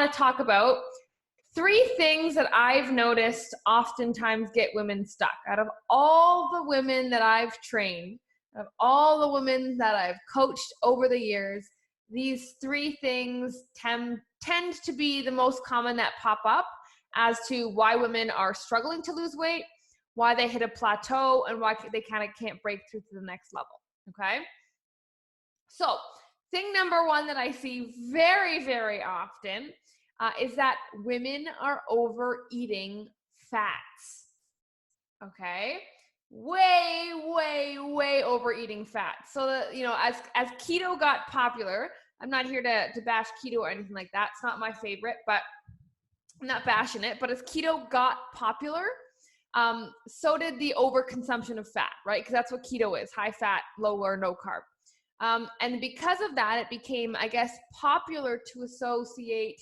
want to talk about 3 things that I've noticed oftentimes get women stuck. Out of all the women that I've trained, of all the women that I've coached over the years, these 3 things tend to be the most common that pop up as to why women are struggling to lose weight, why they hit a plateau, and why they kind of can't break through to the next level. Okay? So, thing number 1 that I see very, very often is that women are overeating fats. Okay? Way overeating fats. So that, as keto got popular, I'm not here to bash keto or anything like that. It's not my favorite, but I'm not bashing it. But as keto got popular, so did the overconsumption of fat, right? Because that's what keto is: high fat, low or no carb. And because of that, it became, I guess, popular to associate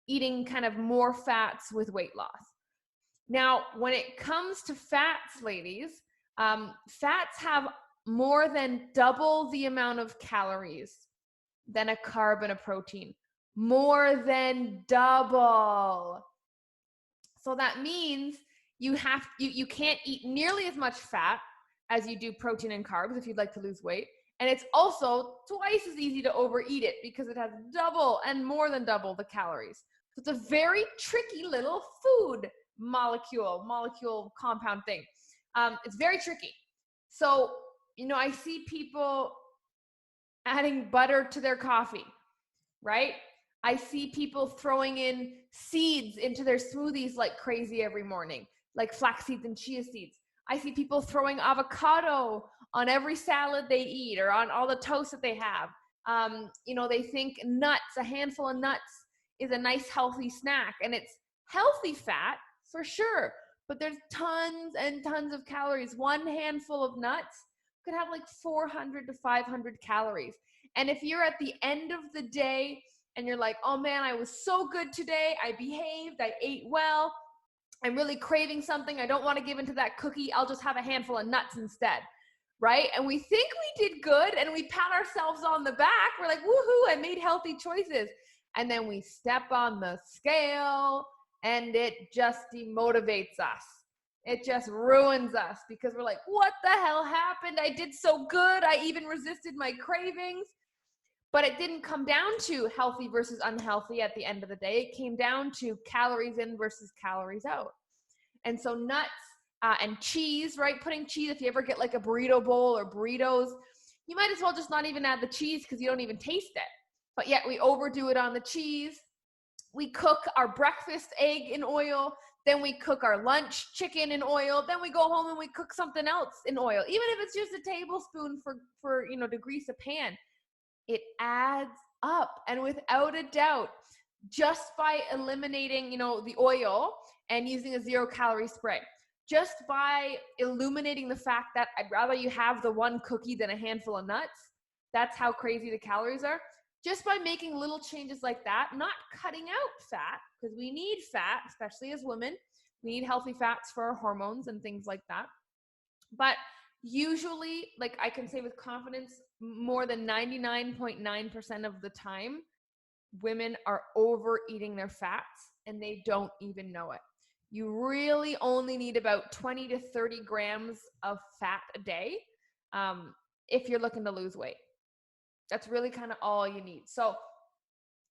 eating kind of more fats with weight loss. Now, when it comes to fats, ladies, fats have more than double the amount of calories than a carb and a protein. More than double. So that means you can't eat nearly as much fat as you do protein and carbs if you'd like to lose weight. And it's also twice as easy to overeat it because it has double and more than double the calories. So it's a very tricky little food molecule compound thing. It's very tricky. So, I see people adding butter to their coffee, right? I see people throwing in seeds into their smoothies like crazy every morning, like flax seeds and chia seeds. I see people throwing avocado on every salad they eat or on all the toast that they have. They think nuts, a handful of nuts is a nice healthy snack, and it's healthy fat for sure, but there's tons and tons of calories. One handful of nuts could have like 400 to 500 calories. And if you're at the end of the day and you're like, oh man, I was so good today, I behaved, I ate well, I'm really craving something, I don't want to give into that cookie, I'll just have a handful of nuts instead, right? And we think we did good and we pat ourselves on the back. We're like, woohoo, I made healthy choices. And then we step on the scale and it just demotivates us. It just ruins us because we're like, what the hell happened? I did so good. I even resisted my cravings. But it didn't come down to healthy versus unhealthy at the end of the day. It came down to calories in versus calories out. And so nuts and cheese, right? Putting cheese, if you ever get like a burrito bowl or burritos, you might as well just not even add the cheese because you don't even taste it. But yet we overdo it on the cheese. We cook our breakfast egg in oil. Then we cook our lunch chicken in oil. Then we go home and we cook something else in oil. Even if it's just a tablespoon for to grease a pan. It adds up. And without a doubt, just by eliminating, the oil and using a 0-calorie spray, just by illuminating the fact that I'd rather you have the one cookie than a handful of nuts, that's how crazy the calories are. Just by making little changes like that, not cutting out fat, because we need fat, especially as women. We need healthy fats for our hormones and things like that. But usually, like I can say with confidence, more than 99.9% of the time, women are overeating their fats and they don't even know it. You really only need about 20 to 30 grams of fat a day if you're looking to lose weight. That's really kind of all you need. So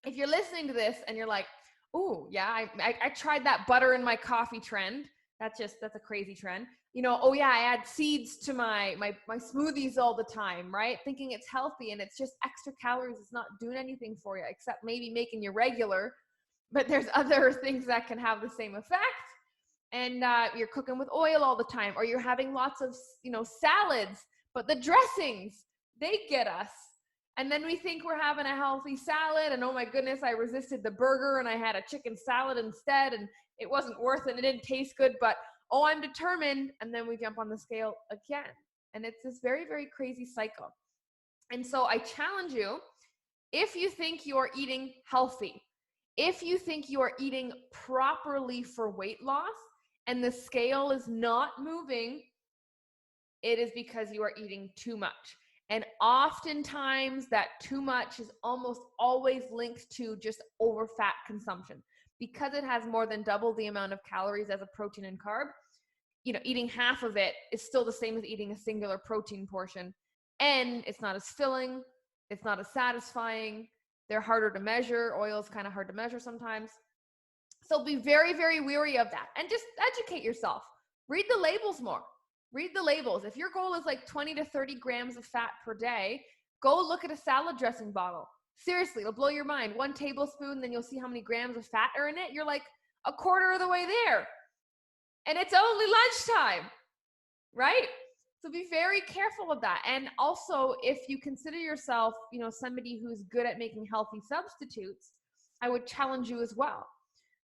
if you're listening to this and you're like, oh yeah, I tried that butter in my coffee trend. That's a crazy trend. Oh yeah, I add seeds to my smoothies all the time, right? Thinking it's healthy and it's just extra calories. It's not doing anything for you except maybe making you regular, but there's other things that can have the same effect. And you're cooking with oil all the time, or you're having lots of, salads, but the dressings, they get us. And then we think we're having a healthy salad and oh my goodness, I resisted the burger and I had a chicken salad instead and it wasn't worth it. It didn't taste good, but oh, I'm determined. And then we jump on the scale again. And it's this very, very crazy cycle. And so I challenge you, if you think you're eating healthy, if you think you are eating properly for weight loss and the scale is not moving, it is because you are eating too much. And oftentimes that too much is almost always linked to just over fat consumption. Because it has more than double the amount of calories as a protein and carb, eating half of it is still the same as eating a singular protein portion. And it's not as filling, it's not as satisfying. They're harder to measure. Oil is kind of hard to measure sometimes. So be very, very wary of that. And just educate yourself. Read the labels more. Read the labels. If your goal is like 20 to 30 grams of fat per day, go look at a salad dressing bottle. Seriously, it'll blow your mind. 1 tablespoon, then you'll see how many grams of fat are in it. You're like a quarter of the way there. And it's only lunchtime, right? So be very careful of that. And also, if you consider yourself, somebody who's good at making healthy substitutes, I would challenge you as well.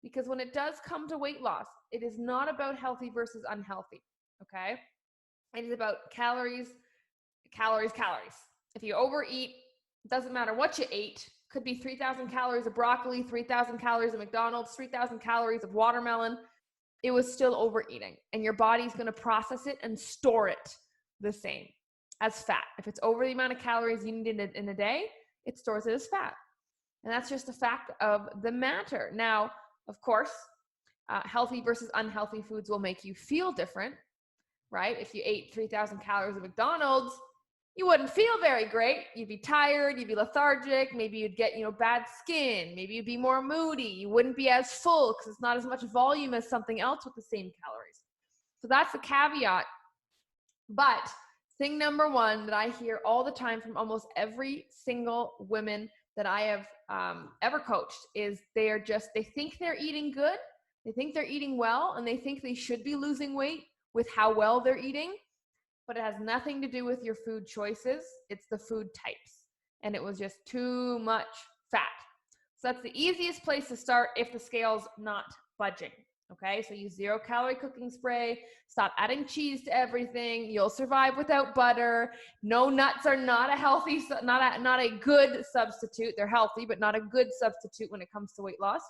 Because when it does come to weight loss, it is not about healthy versus unhealthy, okay? It is about calories, calories, calories. If you overeat, it doesn't matter what you ate. Could be 3,000 calories of broccoli, 3,000 calories of McDonald's, 3,000 calories of watermelon. It was still overeating. And your body's going to process it and store it the same as fat. If it's over the amount of calories you need in a day, it stores it as fat. And that's just a fact of the matter. Now, of course, healthy versus unhealthy foods will make you feel different, right? If you ate 3,000 calories of McDonald's, you wouldn't feel very great. You'd be tired, you'd be lethargic, maybe you'd get, bad skin, maybe you'd be more moody, you wouldn't be as full because it's not as much volume as something else with the same calories. So that's the caveat. But thing number one that I hear all the time from almost every single woman that I have ever coached is they think they're eating good, they think they're eating well, and they think they should be losing weight with how well they're eating, but it has nothing to do with your food choices. It's the food types, and it was just too much fat. So that's the easiest place to start if the scale's not budging. Okay, so use 0-calorie cooking spray. Stop adding cheese to everything. You'll survive without butter. No, nuts are not a good substitute. They're healthy, but not a good substitute when it comes to weight loss.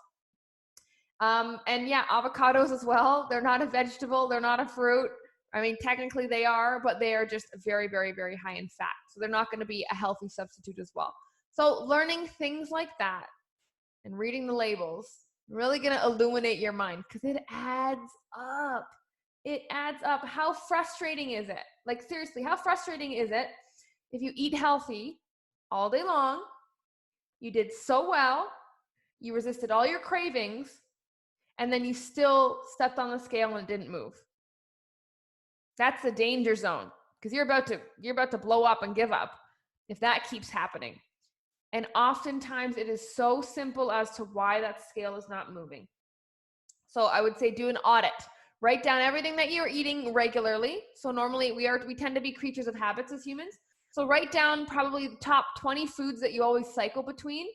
And yeah, avocados as well. They're not a vegetable. They're not a fruit. I mean, technically they are, but they are just very, very, very high in fat. So they're not going to be a healthy substitute as well. So learning things like that and reading the labels, really going to illuminate your mind because it adds up. It adds up. How frustrating is it? Like seriously, how frustrating is it if you eat healthy all day long, you did so well, you resisted all your cravings, and then you still stepped on the scale and it didn't move? That's the danger zone because you're about to blow up and give up if that keeps happening. And oftentimes it is so simple as to why that scale is not moving. So I would say do an audit. Write down everything that you're eating regularly. So normally we tend to be creatures of habits as humans. So write down probably the top 20 foods that you always cycle between,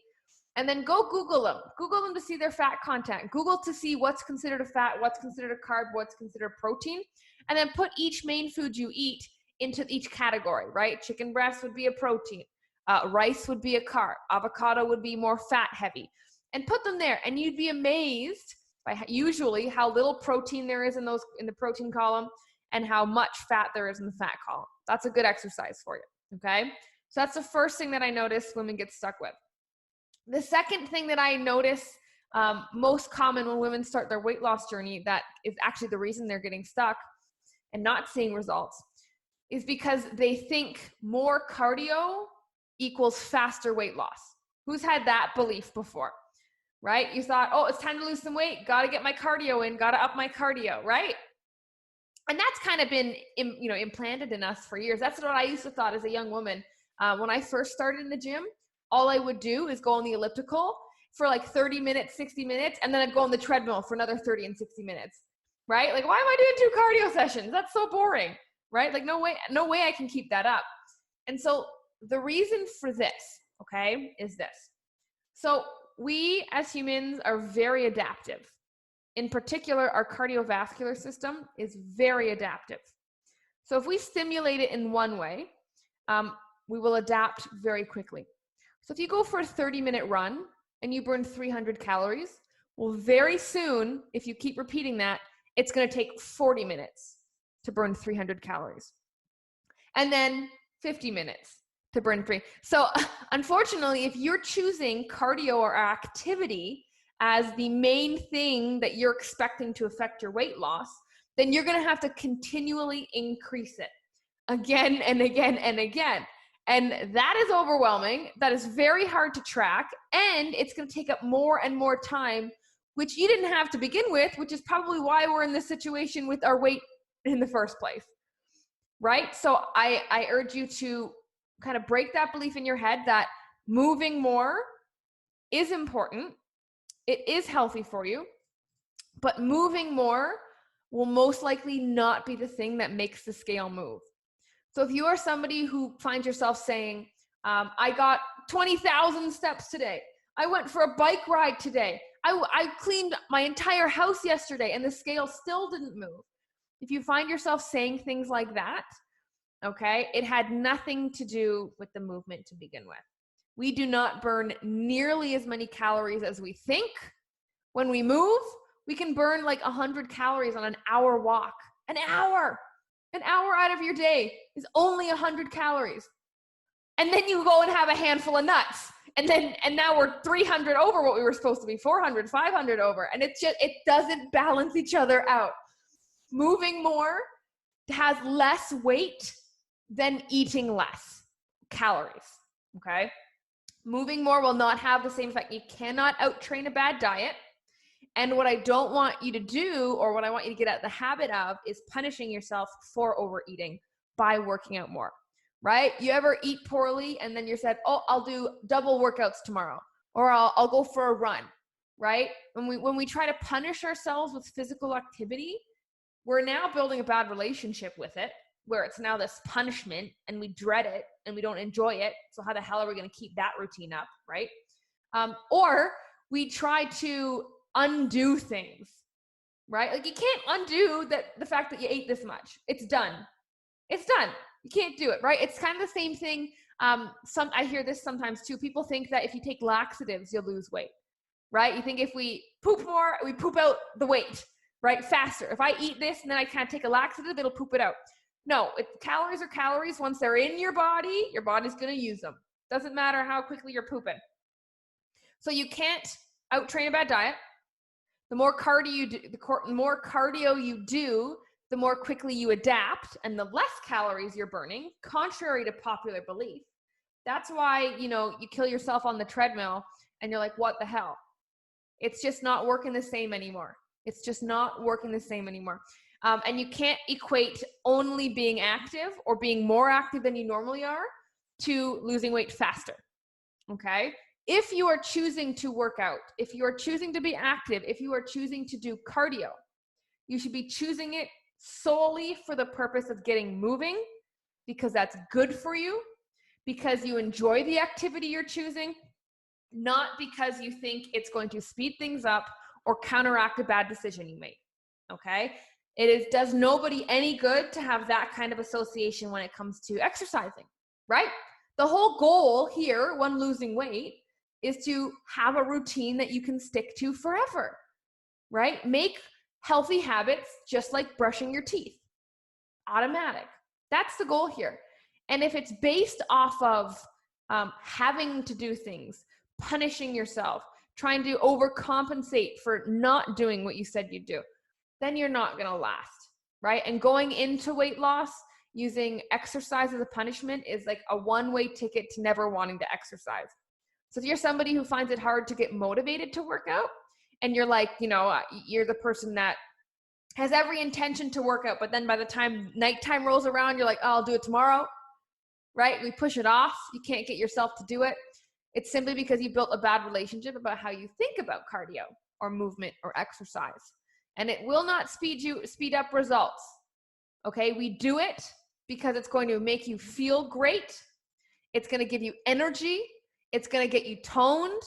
and then go Google them. Google them to see their fat content. Google to see what's considered a fat, what's considered a carb, what's considered protein, and then put each main food you eat into each category, right? Chicken breast would be a protein. Rice would be a carb. Avocado would be more fat heavy. And put them there, and you'd be amazed by usually how little protein there is in the protein column and how much fat there is in the fat column. That's a good exercise for you, okay? So that's the first thing that I notice women get stuck with. The second thing that I notice most common when women start their weight loss journey, that is actually the reason they're getting stuck and not seeing results, is because they think more cardio equals faster weight loss. Who's had that belief before, right? You thought, oh, it's time to lose some weight. Got to get my cardio in, got to up my cardio, right? And that's kind of been, implanted in us for years. That's what I used to thought as a young woman. When I first started in the gym, all I would do is go on the elliptical for like 30 minutes, 60 minutes, and then I'd go on the treadmill for another 30 and 60 minutes, right? Like, why am I doing 2 cardio sessions? That's so boring, right? Like, no way I can keep that up. And so the reason for this, okay, is this. So we as humans are very adaptive. In particular, our cardiovascular system is very adaptive. So if we stimulate it in one way, we will adapt very quickly. So if you go for a 30-minute run and you burn 300 calories, well, very soon, if you keep repeating that, it's going to take 40 minutes to burn 300 calories. And then 50 minutes, to burn 3. So unfortunately, if you're choosing cardio or activity as the main thing that you're expecting to affect your weight loss, then you're going to have to continually increase it again and again and again. And that is overwhelming. That is very hard to track. And it's going to take up more and more time, which you didn't have to begin with, which is probably why we're in this situation with our weight in the first place. Right? So I urge you to kind of break that belief in your head that moving more is important. It is healthy for you, but moving more will most likely not be the thing that makes the scale move. So if you are somebody who finds yourself saying, I got 20,000 steps today. I went for a bike ride today. I cleaned my entire house yesterday and the scale still didn't move. If you find yourself saying things like that, okay, it had nothing to do with the movement to begin with. We do not burn nearly as many calories as we think. When we move, we can burn like 100 calories on an hour walk. An hour out of your day is only 100 calories. And then you go and have a handful of nuts. And now we're 300 over what we were supposed to be, 400, 500 over. And it doesn't balance each other out. Moving more has less weight than eating less calories, okay? Moving more will not have the same effect. You cannot out-train a bad diet. And what I don't want you to do, or what I want you to get out of the habit of, is punishing yourself for overeating by working out more, right? You ever eat poorly and then you said, oh, I'll do double workouts tomorrow, or I'll go for a run, right? When we try to punish ourselves with physical activity, we're now building a bad relationship with it, where it's now this punishment and we dread it and we don't enjoy it. So how the hell are we going to keep that routine up, right? Or we try to undo things, right? Like you can't undo the fact that you ate this much. It's done. It's done. You can't do it, right? It's kind of the same thing. I hear this sometimes too. People think that if you take laxatives, you'll lose weight, right? You think if we poop more, we poop out the weight, right? Faster. If I eat this and then I can't take a laxative, it'll poop it out. No, calories are calories. Once they're in your body's going to use them. Doesn't matter how quickly you're pooping. So you can't out-train a bad diet. The more cardio you do, the more quickly you adapt and the less calories you're burning, contrary to popular belief. That's why, you kill yourself on the treadmill and you're like, what the hell? It's just not working the same anymore. And you can't equate only being active or being more active than you normally are to losing weight faster, okay? If you are choosing to work out, if you are choosing to be active, if you are choosing to do cardio, you should be choosing it solely for the purpose of getting moving, because that's good for you, because you enjoy the activity you're choosing, not because you think it's going to speed things up or counteract a bad decision you made, okay? Does nobody any good to have that kind of association when it comes to exercising, right? The whole goal here when losing weight is to have a routine that you can stick to forever, right? Make healthy habits just like brushing your teeth, automatic. That's the goal here. And if it's based off of having to do things, punishing yourself, trying to overcompensate for not doing what you said you'd do, then you're not going to last, right? And going into weight loss using exercise as a punishment is like a one-way ticket to never wanting to exercise. So if you're somebody who finds it hard to get motivated to work out, and you're like, you're the person that has every intention to work out, but then by the time nighttime rolls around, you're like, oh, I'll do it tomorrow, right? We push it off. You can't get yourself to do it. It's simply because you built a bad relationship about how you think about cardio or movement or exercise. And it will not speed up results. Okay, we do it because it's going to make you feel great. It's going to give you energy. It's going to get you toned.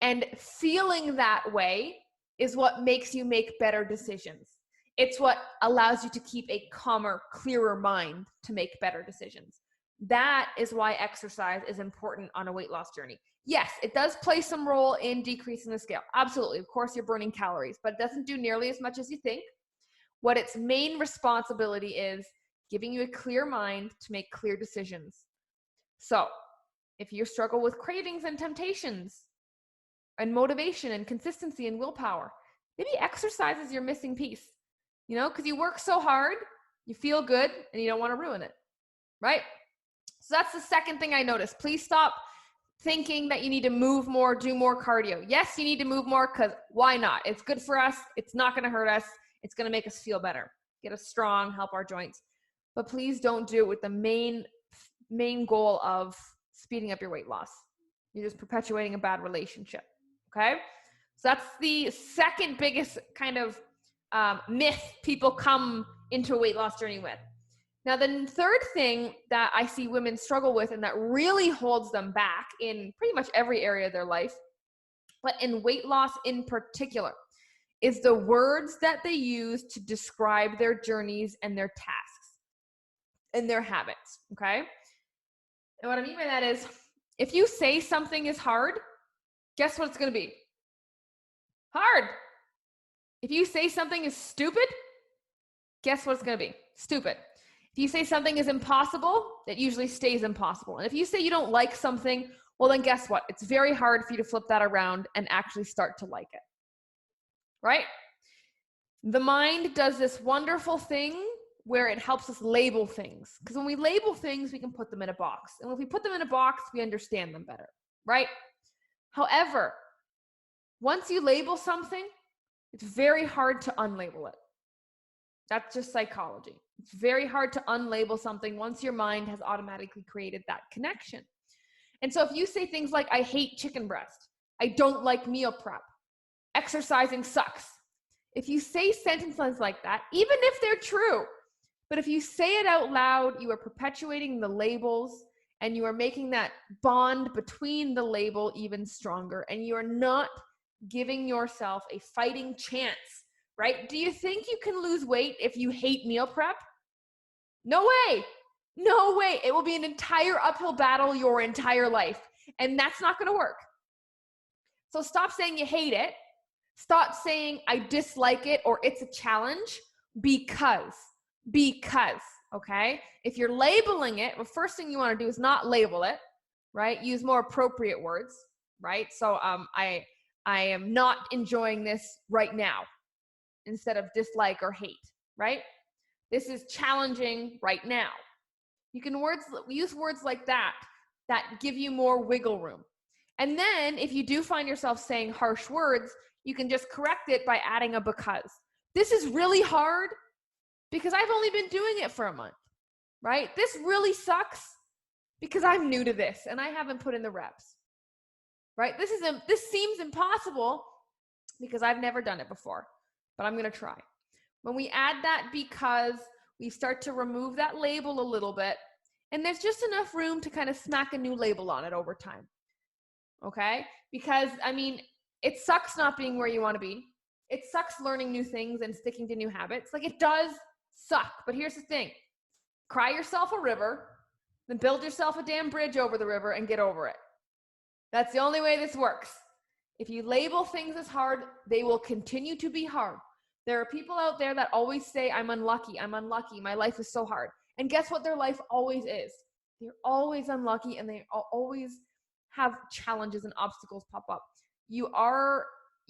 And feeling that way is what makes you make better decisions. It's what allows you to keep a calmer, clearer mind to make better decisions. That is why exercise is important on a weight loss journey. Yes, it does play some role in decreasing the scale. Absolutely. Of course, you're burning calories, but it doesn't do nearly as much as you think. What its main responsibility is giving you a clear mind to make clear decisions. So if you struggle with cravings and temptations and motivation and consistency and willpower, maybe exercise is your missing piece, because you work so hard, you feel good, and you don't want to ruin it, right? So that's the second thing I noticed. Please stop thinking that you need to move more, do more cardio. Yes, you need to move more, because why not? It's good for us. It's not going to hurt us. It's going to make us feel better, get us strong, help our joints. But please don't do it with the main goal of speeding up your weight loss. You're just perpetuating a bad relationship, okay? So that's the second biggest kind of myth people come into a weight loss journey with. Now, the third thing that I see women struggle with and that really holds them back in pretty much every area of their life, but in weight loss in particular, is the words that they use to describe their journeys and their tasks and their habits, okay? And what I mean by that is, if you say something is hard, guess what it's going to be? Hard. If you say something is stupid, guess what it's going to be? Stupid. If you say something is impossible, it usually stays impossible. And if you say you don't like something, well, then guess what? It's very hard for you to flip that around and actually start to like it, right? The mind does this wonderful thing where it helps us label things. Because when we label things, we can put them in a box. And if we put them in a box, we understand them better, right? However, once you label something, it's very hard to unlabel it. That's just psychology. It's very hard to unlabel something once your mind has automatically created that connection. And so if you say things like, I hate chicken breast, I don't like meal prep, exercising sucks. If you say sentences like that, even if they're true, but if you say it out loud, you are perpetuating the labels and you are making that bond between the label even stronger, and you are not giving yourself a fighting chance, right? Do you think you can lose weight if you hate meal prep? No way. No way. It will be an entire uphill battle your entire life, and that's not going to work. So stop saying you hate it. Stop saying I dislike it or it's a challenge because, okay? If you're labeling it, the first thing you want to do is not label it, right? Use more appropriate words, right? So I am not enjoying this right now instead of dislike or hate, right? This is challenging right now. You can use words like that give you more wiggle room. And then if you do find yourself saying harsh words, you can just correct it by adding a because. This is really hard because I've only been doing it for a month, right? This really sucks because I'm new to this and I haven't put in the reps, right? This seems impossible because I've never done it before, but I'm going to try. When we add that because, we start to remove that label a little bit, and there's just enough room to kind of smack a new label on it over time, okay? Because, it sucks not being where you want to be. It sucks learning new things and sticking to new habits. Like, it does suck, but here's the thing. Cry yourself a river, then build yourself a damn bridge over the river and get over it. That's the only way this works. If you label things as hard, they will continue to be hard. There are people out there that always say, I'm unlucky, my life is so hard. And guess what their life always is? They're always unlucky and they always have challenges and obstacles pop up. You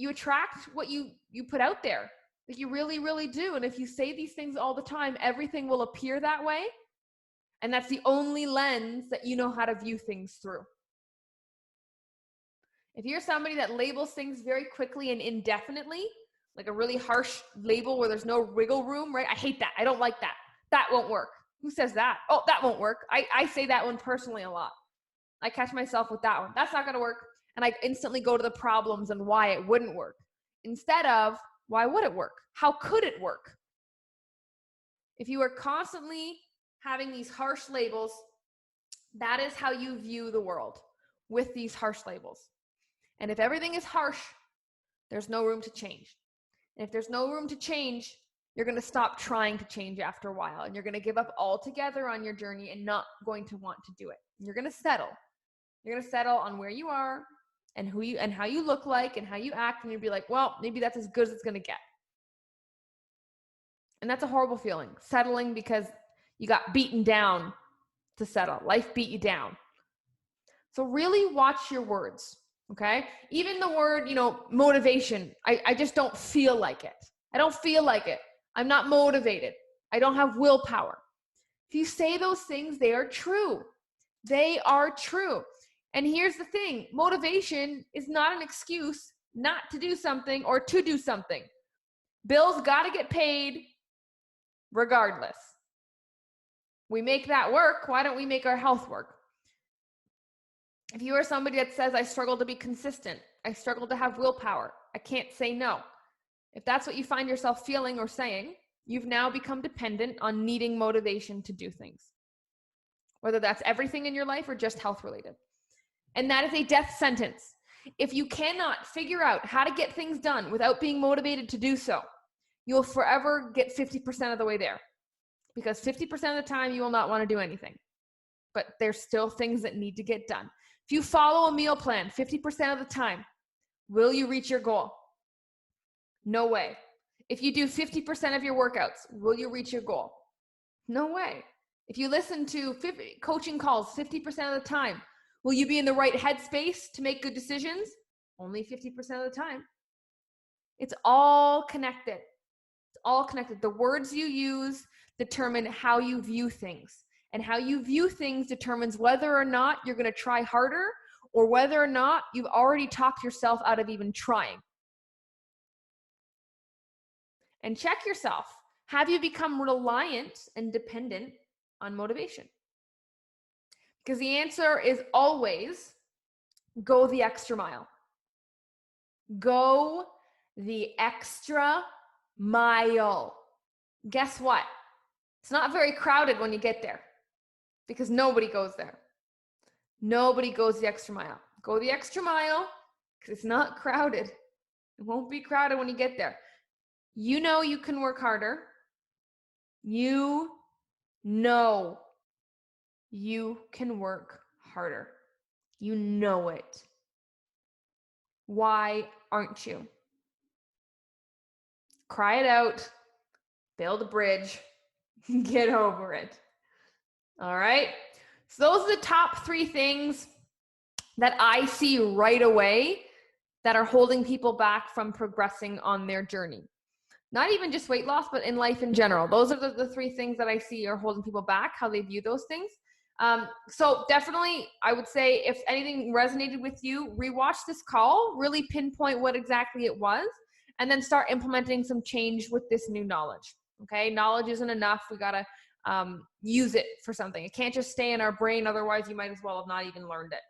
attract what you put out there. Like, you really, really do. And if you say these things all the time, everything will appear that way. And that's the only lens that you know how to view things through. If you're somebody that labels things very quickly and indefinitely, like a really harsh label where there's no wiggle room, right? I hate that. I don't like that. That won't work. Who says that? Oh, that won't work. I say that one personally a lot. I catch myself with that one. That's not going to work. And I instantly go to the problems and why it wouldn't work instead of why would it work? How could it work? If you are constantly having these harsh labels, that is how you view the world, with these harsh labels. And if everything is harsh, there's no room to change. And if there's no room to change, you're going to stop trying to change after a while, and you're going to give up altogether on your journey and not going to want to do it. You're going to settle. You're going to settle on where you are and who you and how you look like and how you act, and you'll be like, well, maybe that's as good as it's going to get. And that's a horrible feeling, settling because you got beaten down to settle. Life beat you down. So really watch your words, okay? Even the word, motivation, I just don't feel like it. I don't feel like it. I'm not motivated. I don't have willpower. If you say those things, they are true. They are true. And here's the thing, motivation is not an excuse not to do something or to do something. Bills got to get paid regardless. We make that work. Why don't we make our health work? If you are somebody that says, I struggle to be consistent, I struggle to have willpower, I can't say no. If that's what you find yourself feeling or saying, you've now become dependent on needing motivation to do things, whether that's everything in your life or just health related. And that is a death sentence. If you cannot figure out how to get things done without being motivated to do so, you'll forever get 50% of the way there, because 50% of the time you will not want to do anything, but there's still things that need to get done. If you follow a meal plan 50% of the time, will you reach your goal? No way. If you do 50% of your workouts, will you reach your goal? No way. If you listen to coaching calls 50% of the time, will you be in the right headspace to make good decisions? Only 50% of the time. It's all connected. It's all connected. The words you use determine how you view things. And how you view things determines whether or not you're going to try harder or whether or not you've already talked yourself out of even trying. And check yourself. Have you become reliant and dependent on motivation? Because the answer is always go the extra mile. Go the extra mile. Guess what? It's not very crowded when you get there, because nobody goes there. Nobody goes the extra mile. Go the extra mile because it's not crowded. It won't be crowded when you get there. You know you can work harder. You know you can work harder. You know it. Why aren't you? Cry it out. Build a bridge. Get over it. All right? So those are the top 3 things that I see right away that are holding people back from progressing on their journey. Not even just weight loss, but in life in general. Those are the 3 things that I see are holding people back, how they view those things. So definitely, I would say if anything resonated with you, rewatch this call, really pinpoint what exactly it was, and then start implementing some change with this new knowledge. Okay, knowledge isn't enough. We gotta use it for something. It can't just stay in our brain. Otherwise, you might as well have not even learned it.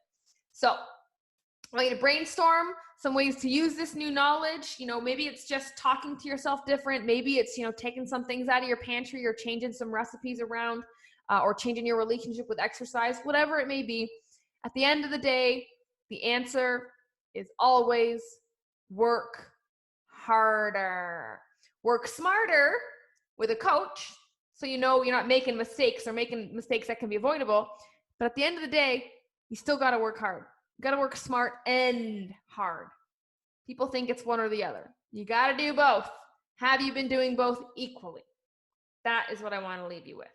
So I want you to brainstorm some ways to use this new knowledge. Maybe it's just talking to yourself different. Maybe it's, taking some things out of your pantry or changing some recipes around, or changing your relationship with exercise, whatever it may be. At the end of the day, the answer is always work harder. Work smarter with a coach, so you're not making mistakes or making mistakes that can be avoidable. But at the end of the day, you still got to work hard. You got to work smart and hard. People think it's one or the other. You got to do both. Have you been doing both equally? That is what I want to leave you with.